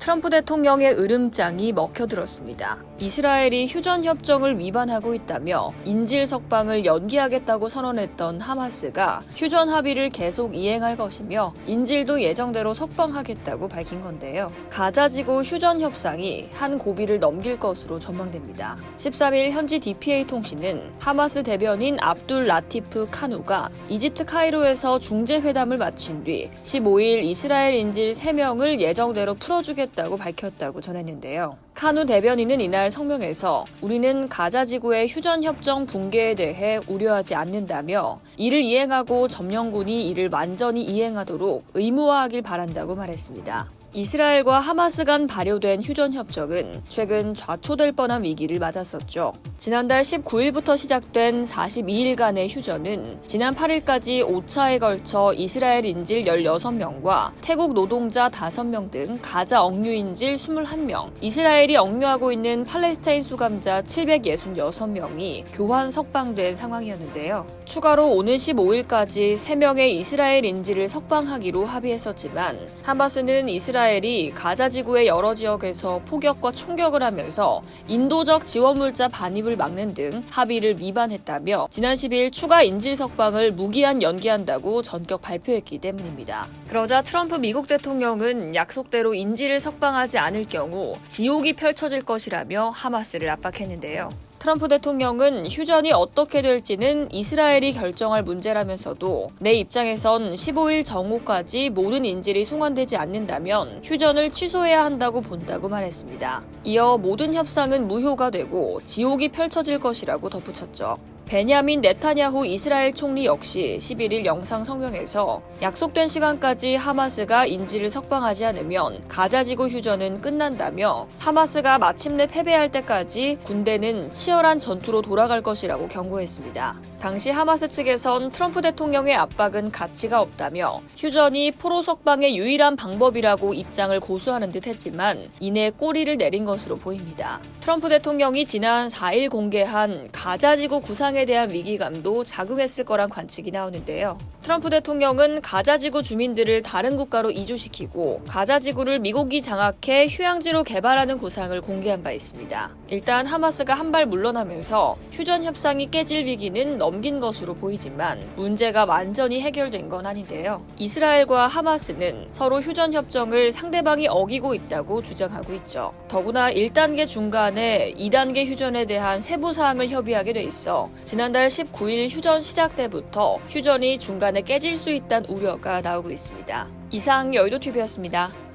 트럼프 대통령의 으름장이 먹혀들었습니다. 이스라엘이 휴전 협정을 위반하고 있다며 인질 석방을 연기하겠다고 선언했던 하마스가 휴전 합의를 계속 이행할 것이며 인질도 예정대로 석방하겠다고 밝힌 건데요. 가자지구 휴전 협상이 한 고비를 넘길 것으로 전망됩니다. 13일 현지 DPA 통신은 하마스 대변인 압둘 라티프 카누가 이집트 카이로에서 중재회담을 마친 뒤 15일 이스라엘 인질 3명을 예정대로 풀어주겠다고 밝혔다고 전했는데요. 카누 대변인은 이날 성명에서 우리는 가자지구의 휴전협정 붕괴에 대해 우려하지 않는다며 이를 이행하고 점령군이 이를 완전히 이행하도록 의무화하길 바란다고 말했습니다. 이스라엘과 하마스 간 발효된 휴전협정은 최근 좌초될 뻔한 위기를 맞았었죠. 지난달 19일부터 시작된 42일간의 휴전은 지난 8일까지 5차에 걸쳐 이스라엘 인질 16명과 태국 노동자 5명 등 가자 억류인질 21명, 이스라엘이 억류하고 있는 팔레스타인 수감자 766명이 교환 석방된 상황이었는데요. 추가로 오는 15일까지 3명의 이스라엘 인질을 석방하기로 합의했었지만 하마스는 이스라엘이 가자지구의 여러 지역에서 포격과 총격을 하면서 인도적 지원물자 반입을 막는 등 합의를 위반했다며 지난 10일 추가 인질 석방을 무기한 연기한다고 전격 발표했기 때문입니다. 그러자 트럼프 미국 대통령은 약속대로 인질을 석방하지 않을 경우 지옥이 펼쳐질 것이라며 하마스를 압박했는데요. 트럼프 대통령은 휴전이 어떻게 될지는 이스라엘이 결정할 문제라면서도 내 입장에선 15일 정오까지 모든 인질이 송환되지 않는다면 휴전을 취소해야 한다고 본다고 말했습니다. 이어 모든 협상은 무효가 되고 지옥이 펼쳐질 것이라고 덧붙였죠. 베냐민 네타냐후 이스라엘 총리 역시 11일 영상 성명에서 약속된 시간까지 하마스가 인질을 석방하지 않으면 가자지구 휴전은 끝난다며 하마스가 마침내 패배할 때까지 군대는 치열한 전투로 돌아갈 것이라고 경고했습니다. 당시 하마스 측에선 트럼프 대통령의 압박은 가치가 없다며 휴전이 포로 석방의 유일한 방법이라고 입장을 고수하는 듯 했지만 이내 꼬리를 내린 것으로 보입니다. 트럼프 대통령이 지난 4일 공개한 가자지구 구상에 대한 위기감도 작용했을 거란 관측이 나오는데요. 트럼프 대통령은 가자지구 주민들을 다른 국가로 이주시키고 가자지구를 미국이 장악해 휴양지로 개발하는 구상을 공개한 바 있습니다. 일단 하마스가 한 발 물러나면서 휴전 협상이 깨질 위기는 넘긴 것으로 보이지만 문제가 완전히 해결된 건 아닌데요. 이스라엘과 하마스는 서로 휴전 협정을 상대방이 어기고 있다고 주장하고 있죠. 더구나 1단계 중간에 2단계 휴전에 대한 세부 사항을 협의하게 돼 있어 지난달 19일 휴전 시작 때부터 휴전이 중간에 깨질 수 있다는 우려가 나오고 있습니다. 이상 여의도TV였습니다.